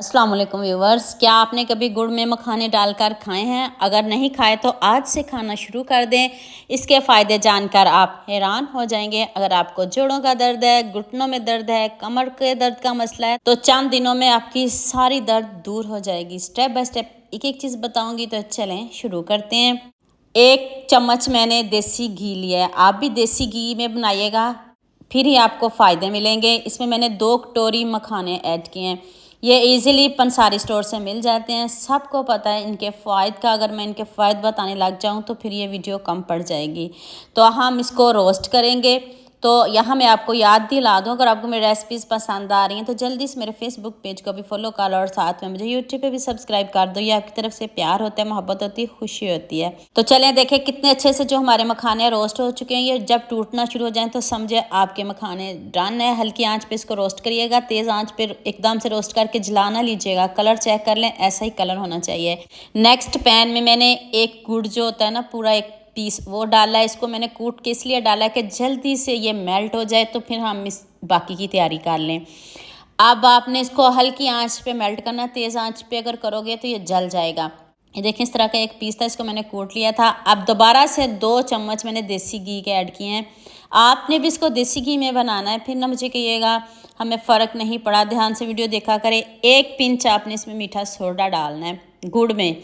अस्सलाम वालेकुम व्यूवर्स, क्या आपने कभी गुड़ में मखाने डालकर खाए हैं? अगर नहीं खाए तो आज से खाना शुरू कर दें। इसके फ़ायदे जानकर आप हैरान हो जाएंगे। अगर आपको जोड़ों का दर्द है, घुटनों में दर्द है, कमर के दर्द का मसला है तो चंद दिनों में आपकी सारी दर्द दूर हो जाएगी। स्टेप बाय स्टेप एक एक चीज़ बताऊँगी, तो चलें शुरू करते हैं। 1 चम्मच मैंने देसी घी लिया है। आप भी देसी घी में बनाइएगा, फिर ही आपको फ़ायदे मिलेंगे। इसमें मैंने 2 कटोरी मखाने ऐड किए हैं। ये इजीली पंसारी स्टोर से मिल जाते हैं। सबको पता है इनके फ़ायदे का। अगर मैं इनके फ़ायदे बताने लग जाऊं तो फिर ये वीडियो कम पड़ जाएगी। तो हम इसको रोस्ट करेंगे। तो यहाँ मैं आपको याद दिला दूँ, अगर आपको मेरी रेसिपीज़ पसंद आ रही हैं तो जल्दी से मेरे फेसबुक पेज को भी फॉलो कर लो और साथ में मुझे यूट्यूब पे भी सब्सक्राइब कर दो। ये आपकी तरफ से प्यार होता है, मोहब्बत होती है, खुशी होती है। तो चलें देखें कितने अच्छे से जो हमारे मखाने रोस्ट हो चुके हैं। ये जब टूटना शुरू हो जाए तो समझे आपके मखाने डन है। हल्की आंच पे इसको रोस्ट करिएगा, तेज़ आंच पे एकदम से रोस्ट करके जला ना लीजिएगा। कलर चेक कर लें, ऐसा ही कलर होना चाहिए। नेक्स्ट पैन में मैंने एक गुड़ जो होता है ना, पूरा एक पीस वो डाला है। इसको मैंने कूट के इसलिए डाला है कि जल्दी से ये मेल्ट हो जाए, तो फिर हम इस बाकी की तैयारी कर लें। अब आपने इसको हल्की आंच पे मेल्ट करना, तेज़ आंच पे अगर करोगे तो ये जल जाएगा। ये देखें, इस तरह का एक पीस था, इसको मैंने कूट लिया था। अब दोबारा से 2 चम्मच मैंने देसी घी के ऐड किए हैं। आपने भी इसको देसी घी में बनाना है, फिर ना मुझे कहिएगा हमें फ़र्क नहीं पड़ा। ध्यान से वीडियो देखा करें। 1 पिंच आपने इसमें मीठा सोडा डालना है गुड़ में।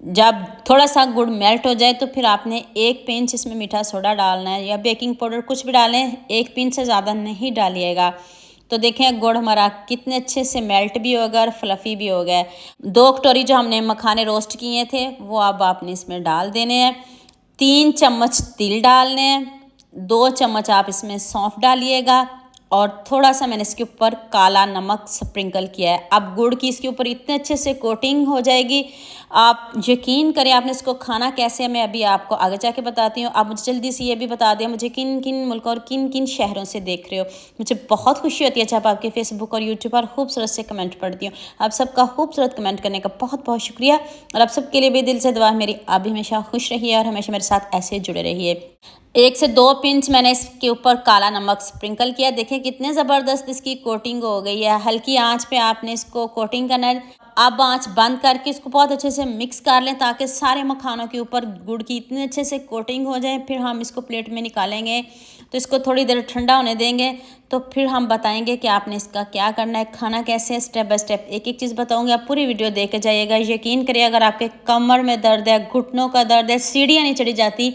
जब थोड़ा सा गुड़ मेल्ट हो जाए तो फिर आपने 1 पिंच इसमें मीठा सोडा डालना है, या बेकिंग पाउडर कुछ भी डालें। 1 पिंच से ज़्यादा नहीं डालिएगा। तो देखें गुड़ हमारा कितने अच्छे से मेल्ट भी हो गया और फ्लफ़ी भी हो गया है। 2 कटोरी जो हमने मखाने रोस्ट किए थे वो अब आपने इसमें डाल देने हैं। 3 चम्मच तिल डालने हैं। 2 चम्मच आप इसमें सौंफ डालिएगा, और थोड़ा सा मैंने इसके ऊपर काला नमक स्प्रिंकल किया है। अब गुड़ की इसके ऊपर इतने अच्छे से कोटिंग हो जाएगी, आप यकीन करें। आपने इसको खाना कैसे है मैं अभी आपको आगे जाके बताती हूँ। आप मुझे जल्दी से ये भी बता दें मुझे किन किन मुल्कों और किन किन शहरों से देख रहे हो। मुझे बहुत खुशी होती है जब आपके फेसबुक और यूट्यूब पर खूबसूरत से कमेंट पढ़ती हूँ। आप सबका खूबसूरत कमेंट करने का बहुत बहुत शुक्रिया, और आप सबके लिए भी दिल से दुआ मेरी। आप भी हमेशा खुश रहिए और हमेशा मेरे साथ ऐसे जुड़े रहिए। 1 से 2 पिंच मैंने इसके ऊपर काला नमक स्प्रिंकल किया। देखिए कितने ज़बरदस्त इसकी कोटिंग हो गई है। हल्की आंच पे आपने इसको कोटिंग करना है। अब आंच बंद करके इसको बहुत अच्छे से मिक्स कर लें, ताकि सारे मखानों के ऊपर गुड़ की इतने अच्छे से कोटिंग हो जाए। फिर हम इसको प्लेट में निकालेंगे, तो इसको थोड़ी देर ठंडा होने देंगे। तो फिर हम बताएंगे कि आपने इसका क्या करना है, खाना कैसे है। स्टेप बाय स्टेप एक एक चीज़ बताऊंगी, आप पूरी वीडियो देख के जाइएगा। यकीन करिए, अगर आपके कमर में दर्द है, घुटनों का दर्द है, सीढ़ियाँ नहीं चढ़ी जाती,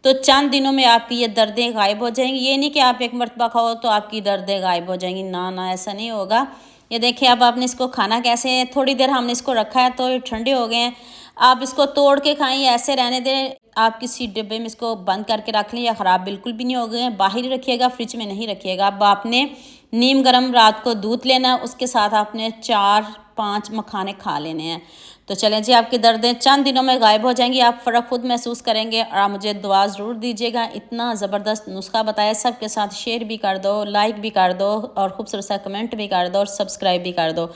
तो चंद दिनों में आपकी ये दर्दें गायब हो जाएंगी। ये नहीं कि आप एक मरतबा खाओ तो आपकी दर्दें गायब हो जाएंगी, ना ना, ऐसा नहीं होगा। ये देखिए, अब आपने इसको खाना कैसे है। थोड़ी देर हमने इसको रखा है तो ये ठंडे हो गए हैं। आप इसको तोड़ के खाएं या ऐसे रहने दें। आप किसी डिब्बे में इसको बंद करके रख लें, या ख़राब बिल्कुल भी नहीं हो गए हैं। बाहर ही रखिएगा, फ्रिज में नहीं रखिएगा। अब आपने नीम गर्म रात को दूध लेना, उसके साथ आपने 4-5 मखाने खा लेने हैं। तो चलें जी, आपकी दर्दें चंद दिनों में गायब हो जाएंगी। आप फ़र्क खुद महसूस करेंगे, और आप मुझे दुआ ज़रूर दीजिएगा। इतना ज़बरदस्त नुस्खा बताया, सबके साथ शेयर भी कर दो, लाइक भी कर दो, और खूबसूरत सा कमेंट भी कर दो, और सब्सक्राइब भी कर दो।